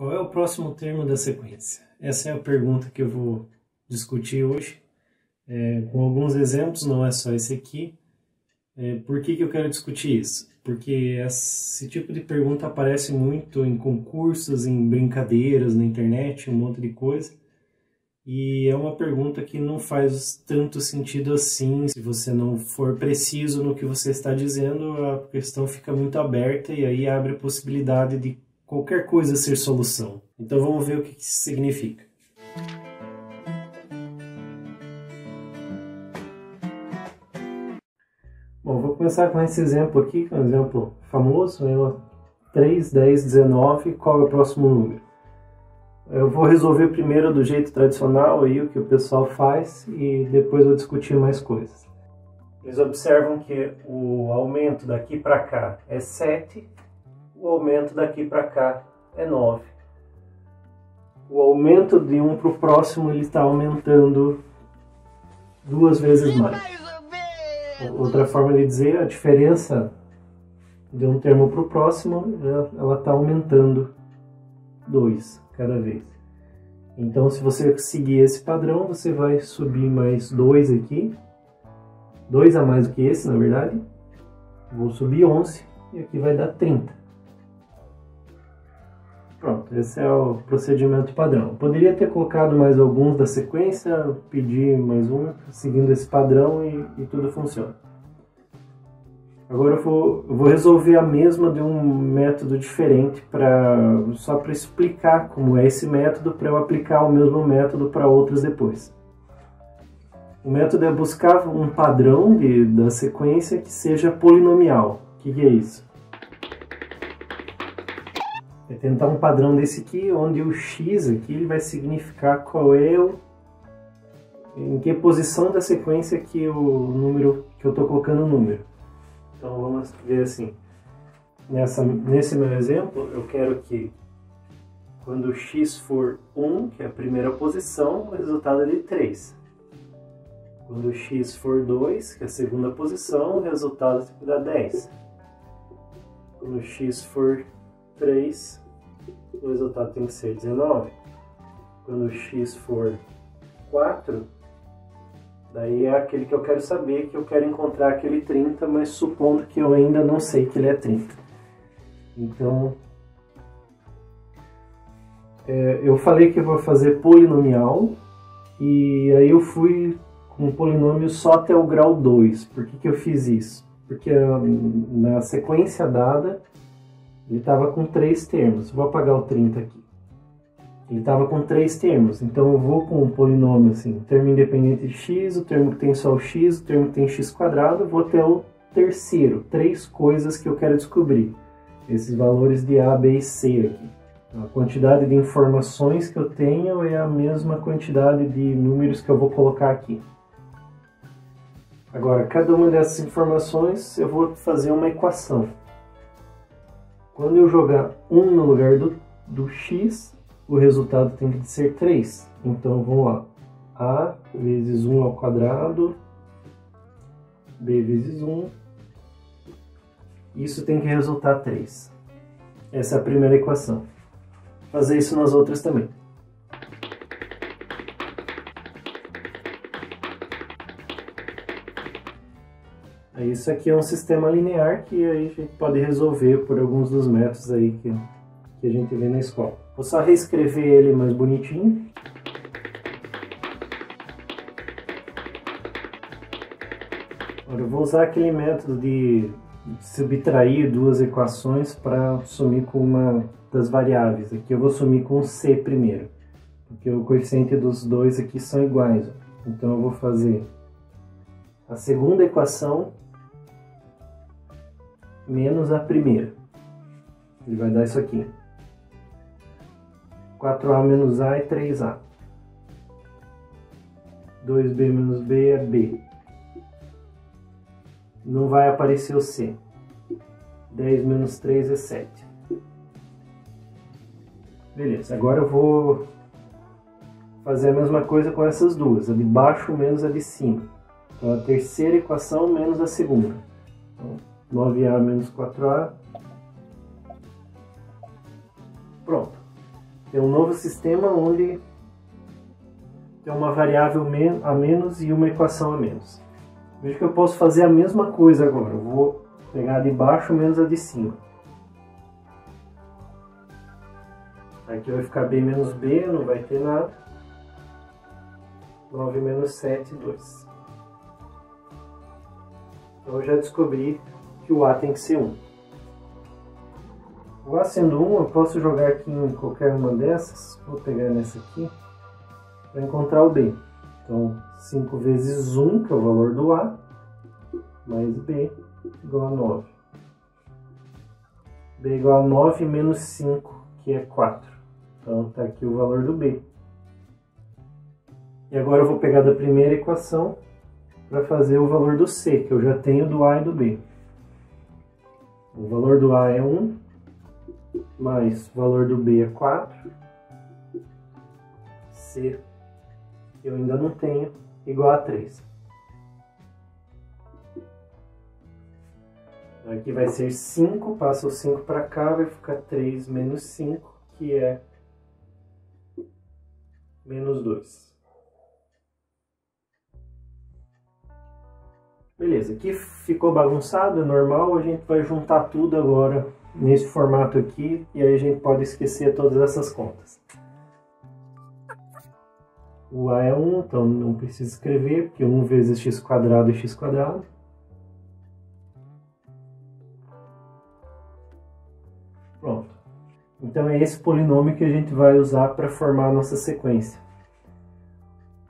Qual é o próximo termo da sequência? Essa é a pergunta que eu vou discutir hoje, com alguns exemplos, não é só esse aqui. Por que eu quero discutir isso? Porque esse tipo de pergunta aparece muito em concursos, em brincadeiras na internet, um monte de coisa. E é uma pergunta que não faz tanto sentido assim. Se você não for preciso no que você está dizendo, a questão fica muito aberta e aí abre a possibilidade de qualquer coisa ser solução. Então vamos ver o que isso significa. Bom, vou começar com esse exemplo aqui, que é um exemplo famoso, 3, 10, 19, qual é o próximo número? Eu vou resolver primeiro do jeito tradicional, aí, o que o pessoal faz, e depois vou discutir mais coisas. Eles observam que o aumento daqui para cá é 7, o aumento daqui para cá é 9. O aumento de um para o próximo ele está aumentando 2 vezes mais. Outra forma de dizer, a diferença de um termo para o próximo, ela está aumentando 2 cada vez. Então, se você seguir esse padrão, você vai subir mais 2 aqui. 2 a mais do que esse, na verdade. Vou subir 11 e aqui vai dar 30. Pronto, esse é o procedimento padrão. Poderia ter colocado mais alguns da sequência, pedir mais um, seguindo esse padrão e tudo funciona. Agora eu vou resolver a mesma de um método diferente, só para explicar como é esse método, para eu aplicar o mesmo método para outros depois. O método é buscar um padrão da sequência que seja polinomial. O que é isso? É tentar um padrão desse aqui, onde o x aqui ele vai significar qual é em que posição da sequência que o número que eu estou colocando o número. Então vamos ver assim, nesse meu exemplo, eu quero que quando x for 1, que é a primeira posição, o resultado é de 3. Quando x for 2, que é a segunda posição, o resultado tem que dar 10. Quando x for 3, o resultado tem que ser 19. Quando x for 4, daí é aquele que eu quero saber, que eu quero encontrar aquele 30, mas supondo que eu ainda não sei que ele é 30. Então, eu falei que eu vou fazer polinomial, e aí eu fui com um polinômio só até o grau 2. Por que eu fiz isso? Porque na sequência dada, ele estava com 3 termos. Vou apagar o 30 aqui. Ele estava com 3 termos, então eu vou com um polinômio assim, termo independente de x, o termo que tem só o x, o termo que tem x quadrado, vou até o terceiro, 3 coisas que eu quero descobrir. Esses valores de a, b e c aqui. A quantidade de informações que eu tenho é a mesma quantidade de números que eu vou colocar aqui. Agora, cada uma dessas informações eu vou fazer uma equação. Quando eu jogar 1 no lugar do x, o resultado tem que ser 3. Então, vamos lá. A vezes 1 ao quadrado, b vezes 1. Isso tem que resultar 3. Essa é a primeira equação. Fazer isso nas outras também. Isso aqui é um sistema linear que aí a gente pode resolver por alguns dos métodos aí que a gente vê na escola. Vou só reescrever ele mais bonitinho. Agora eu vou usar aquele método de subtrair 2 equações para sumir com uma das variáveis. Aqui eu vou sumir com c primeiro, porque o coeficiente dos dois aqui são iguais. Então eu vou fazer a segunda equação menos a primeira. Ele vai dar isso aqui. 4a menos a é 3a. 2b menos b é b. Não vai aparecer o c. 10 menos 3 é 7. Beleza, agora eu vou fazer a mesma coisa com essas duas. A de baixo menos a de cima. Então a terceira equação menos a segunda. Então, 9a menos 4a. Pronto. tem um novo sistema onde tem uma variável a menos e uma equação a menos. Veja que eu posso fazer a mesma coisa agora. Eu vou pegar a de baixo menos a de cima. Aqui vai ficar b menos b, não vai ter nada. 9 menos 7, 2. Então eu já descobri que o A tem que ser 1. O A sendo 1, eu posso jogar aqui em qualquer uma dessas. Vou pegar nessa aqui para encontrar o B. Então 5 vezes 1, que é o valor do A, mais B igual a 9. B igual a 9 menos 5, que é 4. Então está aqui o valor do B. E agora eu vou pegar da primeira equação para fazer o valor do C, que eu já tenho do A e do B. O valor do A é 1, mais o valor do B é 4. C, eu ainda não tenho, igual a 3. Aqui vai ser 5, passa o 5 para cá, vai ficar 3 menos 5, que é menos 2. Beleza, aqui ficou bagunçado, é normal, a gente vai juntar tudo agora nesse formato aqui, e aí a gente pode esquecer todas essas contas. O A é 1, então não precisa escrever, porque 1 vezes x² é x². Pronto. Então é esse polinômio que a gente vai usar para formar a nossa sequência.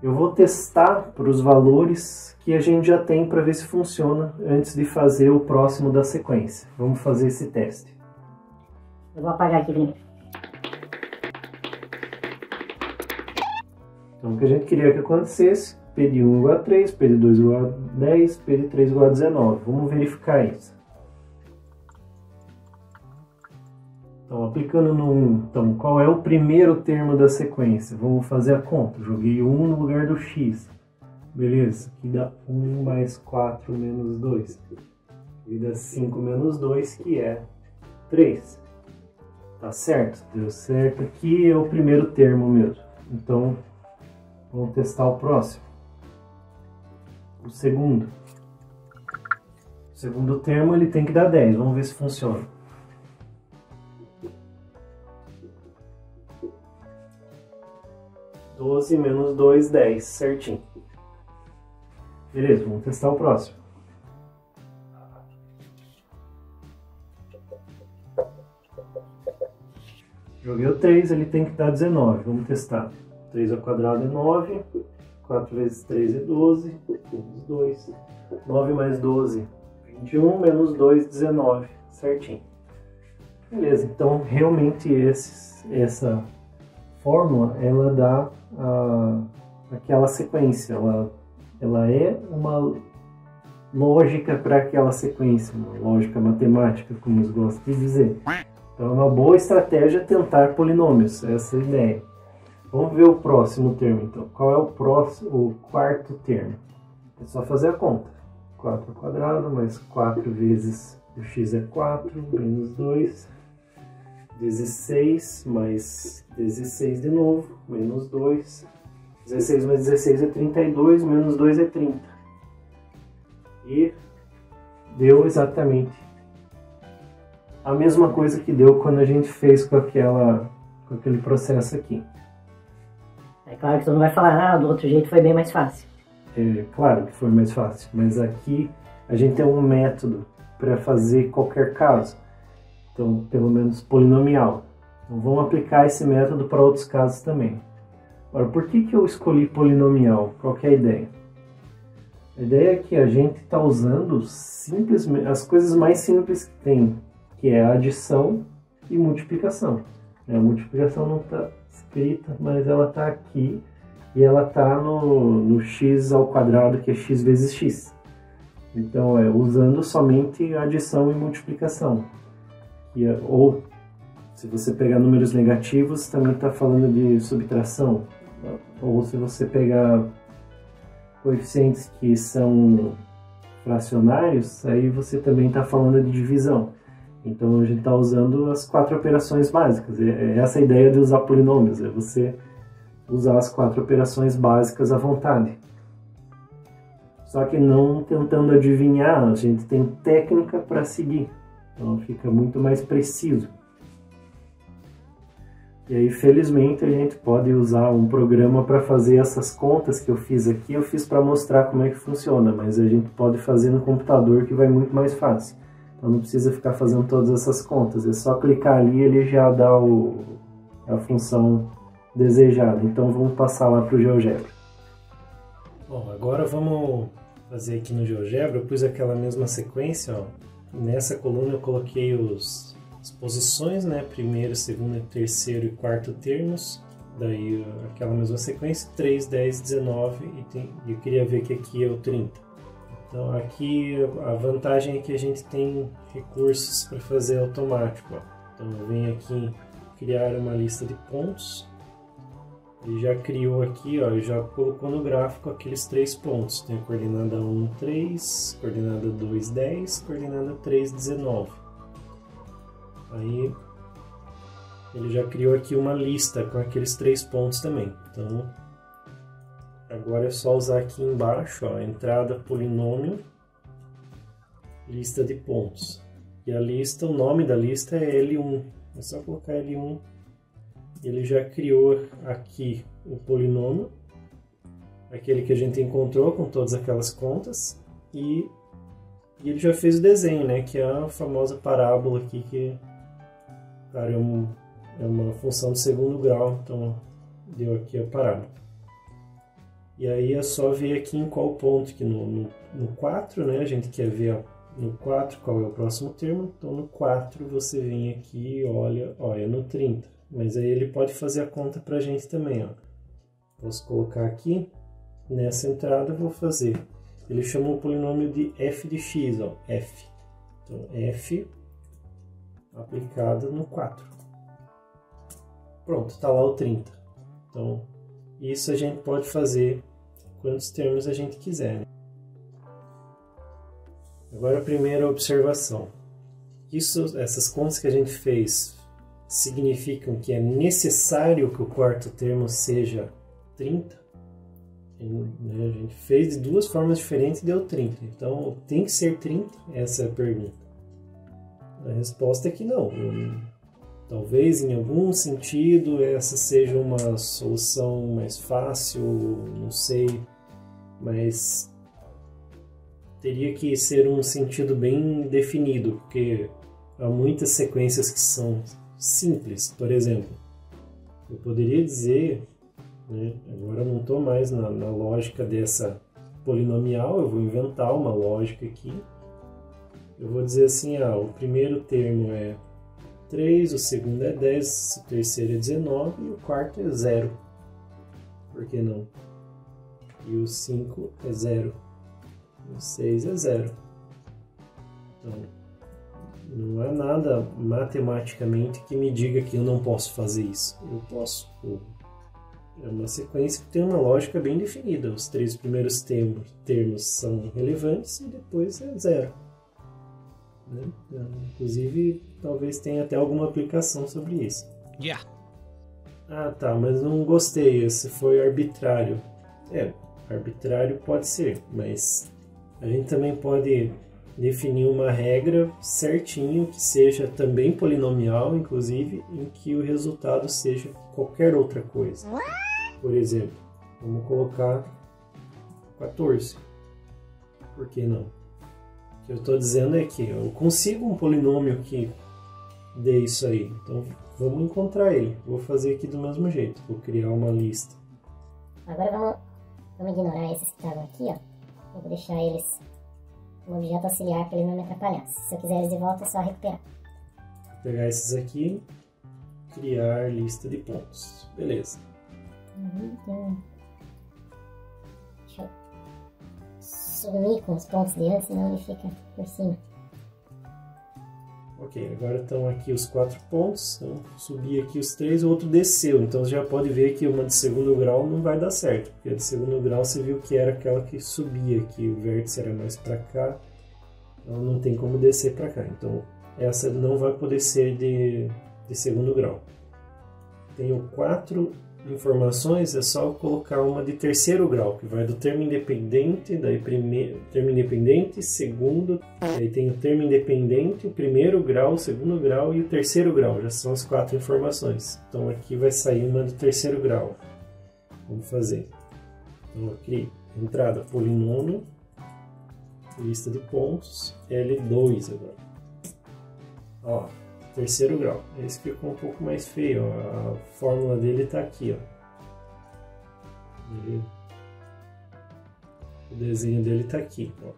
Eu vou testar para os valores que a gente já tem para ver se funciona antes de fazer o próximo da sequência. Vamos fazer esse teste. Eu vou apagar aqui primeiro. Então o que a gente queria que acontecesse, P de 1 igual a 3, P de 2 igual a 10, P de 3 igual a 19. Vamos verificar isso. Então, aplicando no 1, então, qual é o primeiro termo da sequência? Vamos fazer a conta. Joguei 1 no lugar do x. Beleza, aqui dá 1 mais 4 menos 2. E dá 5 menos 2, que é 3. Tá certo? Deu certo. Aqui é o primeiro termo mesmo. Então, vamos testar o próximo. O segundo. O segundo termo ele tem que dar 10. Vamos ver se funciona. (12 menos 2, 10, certinho. Beleza, vamos testar o próximo. Joguei o 3, ele tem que dar 19. Vamos testar. 3 ao quadrado é 9. 4 vezes 3 é 12. Menos 2. 9 mais 12, 21. Menos 2, 19. Certinho. Beleza, então realmente essa fórmula, ela dá aquela sequência, ela é uma lógica para aquela sequência, uma lógica matemática, como eles gostam de dizer. Então é uma boa estratégia tentar polinômios, essa é a ideia. Vamos ver o próximo termo então. Qual é o quarto termo? É só fazer a conta. 4 ao quadrado mais 4 vezes o x é 4, menos 2. 16 mais 16 de novo, menos 2. 16 mais 16 é 32, menos 2 é 30. E deu exatamente a mesma coisa que deu quando a gente fez com aquele processo aqui. É claro que você não vai falar, do outro jeito foi bem mais fácil. É claro que foi mais fácil, mas aqui a gente tem um método para fazer qualquer caso. Então, pelo menos polinomial. Então, vamos aplicar esse método para outros casos também. Agora, por que eu escolhi polinomial? Qual que é a ideia? A ideia é que a gente está usando simplesmente as coisas mais simples que tem, que é a adição e multiplicação. A multiplicação não está escrita, mas ela está aqui e ela está no x ao quadrado, que é x vezes x. Então, usando somente adição e multiplicação. Ou, se você pegar números negativos, também está falando de subtração. Ou se você pegar coeficientes que são fracionários, aí você também está falando de divisão. Então a gente está usando as 4 operações básicas. É essa a ideia de usar polinômios, é você usar as 4 operações básicas à vontade. Só que não tentando adivinhar, a gente tem técnica para seguir. Então fica muito mais preciso. E aí, felizmente, a gente pode usar um programa para fazer essas contas que eu fiz aqui. Eu fiz para mostrar como é que funciona, mas a gente pode fazer no computador, que vai muito mais fácil. Então não precisa ficar fazendo todas essas contas. É só clicar ali e ele já dá a função desejada. Então vamos passar lá para o GeoGebra. Bom, agora vamos fazer aqui no GeoGebra. Eu pus aquela mesma sequência, ó. Nessa coluna eu coloquei as posições, né? Primeiro, segundo, terceiro e quarto termos. Daí aquela mesma sequência, 3, 10, 19 e eu queria ver que aqui é o 30. Então aqui a vantagem é que a gente tem recursos para fazer automático. Ó. Então eu venho aqui criar uma lista de pontos. Ele já criou aqui, ó, já colocou no gráfico aqueles 3 pontos. Tem a coordenada 1, 3, coordenada 2, 10, coordenada 3, 19. Aí ele já criou aqui uma lista com aqueles 3 pontos também. Então agora é só usar aqui embaixo, ó, entrada polinômio, lista de pontos. E a lista, o nome da lista é L1. É só colocar L1. Ele já criou aqui o polinômio, aquele que a gente encontrou com todas aquelas contas, e ele já fez o desenho, né, que é a famosa parábola aqui, que cara, é uma função de segundo grau, então deu aqui a parábola. E aí é só ver aqui em qual ponto, que no 4, né, a gente quer ver no 4 qual é o próximo termo, então no 4 você vem aqui e olha, ó, é no 30. Mas aí ele pode fazer a conta pra gente também, ó. Posso colocar aqui, nessa entrada eu vou fazer. Ele chama o polinômio de f de x, ó, f. Então f aplicado no 4. Pronto, tá lá o 30. Então isso a gente pode fazer quantos termos a gente quiser. Né? Agora a primeira observação. Essas contas que a gente fez significam que é necessário que o quarto termo seja 30. A gente fez de 2 formas diferentes e deu 30. Então, tem que ser 30? Essa é a pergunta. A resposta é que não. Talvez, em algum sentido, essa seja uma solução mais fácil, não sei. Mas teria que ser um sentido bem definido, porque há muitas sequências que são simples. Por exemplo, eu poderia dizer, né, agora eu não estou mais na lógica dessa polinomial, eu vou inventar uma lógica aqui. Eu vou dizer assim, o primeiro termo é 3, o segundo é 10, o terceiro é 19 e o quarto é 0. Por que não? E o 5 é 0. O 6 é 0. Então, não há nada matematicamente que me diga que eu não posso fazer isso. Eu posso. É uma sequência que tem uma lógica bem definida. Os 3 primeiros termos são relevantes e depois é 0. Né? Inclusive, talvez tenha até alguma aplicação sobre isso. Yeah. Ah, tá, mas não gostei. Esse foi arbitrário. Arbitrário pode ser, mas a gente também pode definir uma regra certinho que seja também polinomial, inclusive, em que o resultado seja qualquer outra coisa. Por exemplo, vamos colocar 14. Por que não? O que eu estou dizendo é que eu consigo um polinômio que dê isso aí. Então vamos encontrar ele. Vou fazer aqui do mesmo jeito. Vou criar uma lista. Agora vamos ignorar esses que estavam aqui, ó. Eu vou deixar eles um objeto auxiliar para ele não me atrapalhar. Se eu quiser eles de volta, é só recuperar. Vou pegar esses aqui, criar lista de pontos. Beleza. Deixa eu sumir com os pontos de antes, senão ele fica por cima. Ok, agora estão aqui os 4 pontos. Então, subi aqui os 3, o outro desceu. Então você já pode ver que uma de segundo grau não vai dar certo. Porque a de segundo grau você viu que era aquela que subia aqui. O vértice era mais para cá. Então não tem como descer para cá. Então essa não vai poder ser de segundo grau. Tenho 4 informações, é só colocar uma de terceiro grau, que vai do termo independente, daí termo independente, segundo, aí tem o termo independente, o primeiro grau, o segundo grau e o terceiro grau, já são as 4 informações. Então aqui vai sair uma do terceiro grau. Vamos fazer. Então aqui, entrada, polinômio, lista de pontos, L2 agora. Ó, terceiro grau. Esse ficou um pouco mais feio, ó. A fórmula dele está aqui, ó. O desenho dele está aqui, ó.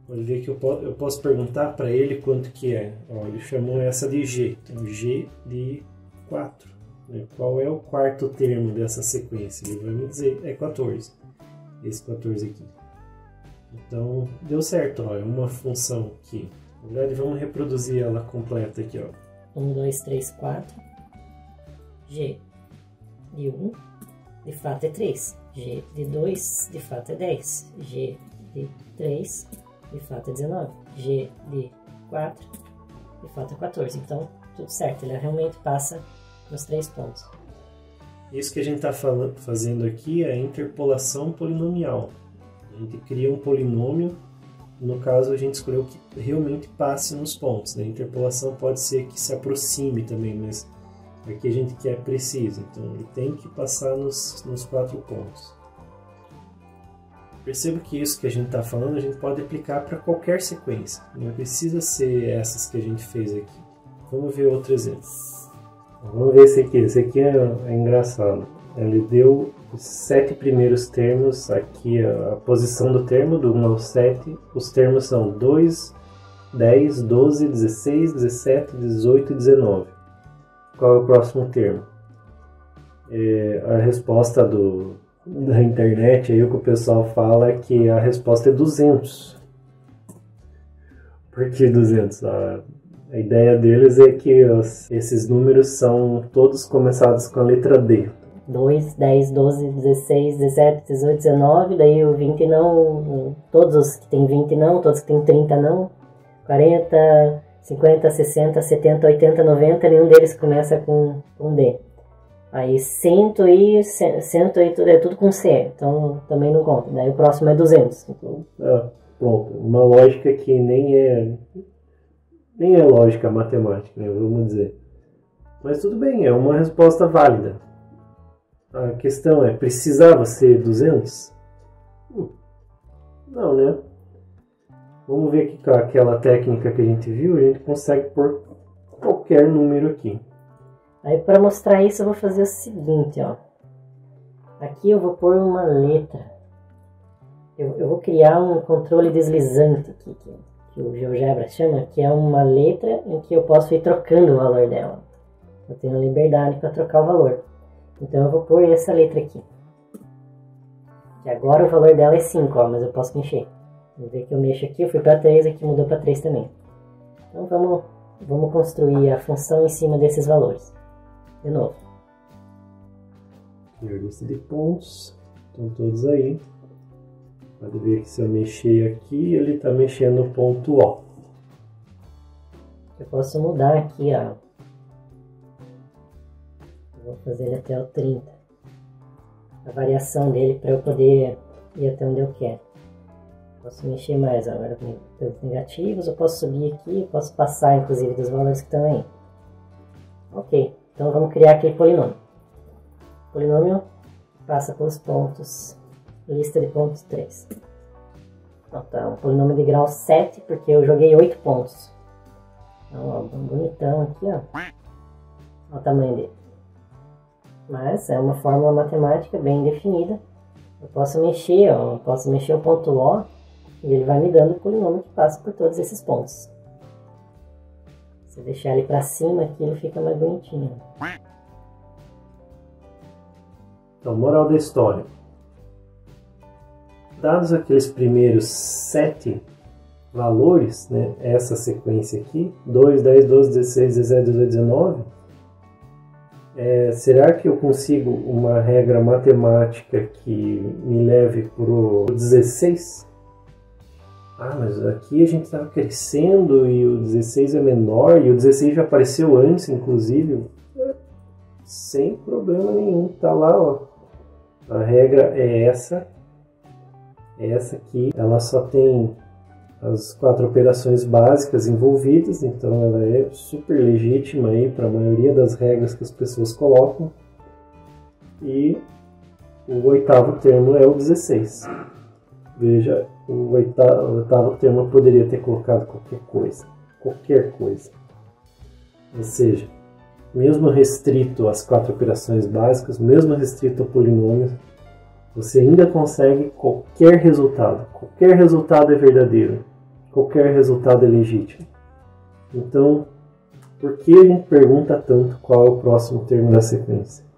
Pode ver que eu posso perguntar para ele quanto que é. Ó, ele chamou essa de G, então G de 4. Né? Qual é o quarto termo dessa sequência? Ele vai me dizer, é 14. Esse 14 aqui. Então, deu certo, ó. É uma função aqui. Na verdade, vamos reproduzir ela completa aqui, ó. 1, 2, 3, 4. G de 1, de fato é 3. G de 2, de fato é 10. G de 3, de fato é 19. G de 4, de fato é 14. Então, tudo certo. Ele realmente passa nos 3 pontos. Isso que a gente está fazendo aqui é a interpolação polinomial. A gente cria um polinômio. No caso, a gente escolheu que realmente passe nos pontos. A interpolação pode ser que se aproxime também, mas aqui a gente quer preciso. Então, ele tem que passar nos 4 pontos. Perceba que isso que a gente está falando, a gente pode aplicar para qualquer sequência. Não precisa ser essas que a gente fez aqui. Vamos ver outro exemplo. Vamos ver esse aqui. Esse aqui é engraçado. Ele deu os 7 primeiros termos, aqui a posição do termo, do 1 ao 7. Os termos são 2, 10, 12, 16, 17, 18 e 19. Qual é o próximo termo? A resposta da internet, aí o que o pessoal fala é que a resposta é 200. Por que 200? A ideia deles é que esses números são todos começados com a letra D. 2, 10, 12, 16, 17, 18, 19, daí o 20 não, todos os que tem 20 não, todos que tem 30 não, 40, 50, 60, 70, 80, 90, nenhum deles começa com D. Aí 100 é tudo com C, então também não conta. Daí o próximo é 200. Então, pronto, uma lógica que nem é lógica matemática, né, vamos dizer. Mas tudo bem, é uma resposta válida. A questão é, precisava ser 200? Não, né? Vamos ver que com aquela técnica que a gente viu, a gente consegue pôr qualquer número aqui. Aí para mostrar isso eu vou fazer o seguinte, ó. Aqui eu vou pôr uma letra. Eu vou criar um controle deslizante aqui, que o GeoGebra chama, que é uma letra em que eu posso ir trocando o valor dela. Eu tenho liberdade para trocar o valor. Então eu vou pôr essa letra aqui. Que agora o valor dela é 5, ó, mas eu posso mexer. Vamos ver que eu mexo aqui, eu fui para 3, aqui mudou para 3 também. Então vamos construir a função em cima desses valores. De novo. Aqui a lista de pontos, estão todos aí. Pode ver que se eu mexer aqui, ele está mexendo no ponto O. Eu posso mudar aqui, ó. Vou fazer ele até o 30. A variação dele para eu poder ir até onde eu quero. Posso mexer mais agora pelos negativos, eu posso subir aqui, posso passar inclusive dos valores que estão aí. Ok, então vamos criar aquele polinômio. O polinômio passa pelos pontos, lista de pontos 3. Então tá, um polinômio de grau 7, porque eu joguei 8 pontos. Então, ó, bonitão aqui, ó. Olha o tamanho dele. Mas é uma fórmula matemática bem definida. Eu posso mexer, ó, eu posso mexer o ponto O e ele vai me dando o polinômio que passa por todos esses pontos. Se eu deixar ele para cima aqui, ele fica mais bonitinho. Então, moral da história. Dados aqueles primeiros 7 valores, né, essa sequência aqui, 2, 10, 12, 16, 17, 18, 19, será que eu consigo uma regra matemática que me leve para o 16? Ah, mas aqui a gente estava crescendo e o 16 é menor, e o 16 já apareceu antes, inclusive. Sem problema nenhum, tá lá, ó. A regra é essa. Essa aqui, ela só tem as 4 operações básicas envolvidas, então ela é super legítima aí para a maioria das regras que as pessoas colocam. E o 8º termo é o 16. Veja, o 8º termo eu poderia ter colocado qualquer coisa. Qualquer coisa. Ou seja, mesmo restrito às 4 operações básicas, mesmo restrito a polinômios, você ainda consegue qualquer resultado. Qualquer resultado é verdadeiro. Qualquer resultado é legítimo. Então, por que a gente pergunta tanto qual é o próximo termo da sequência?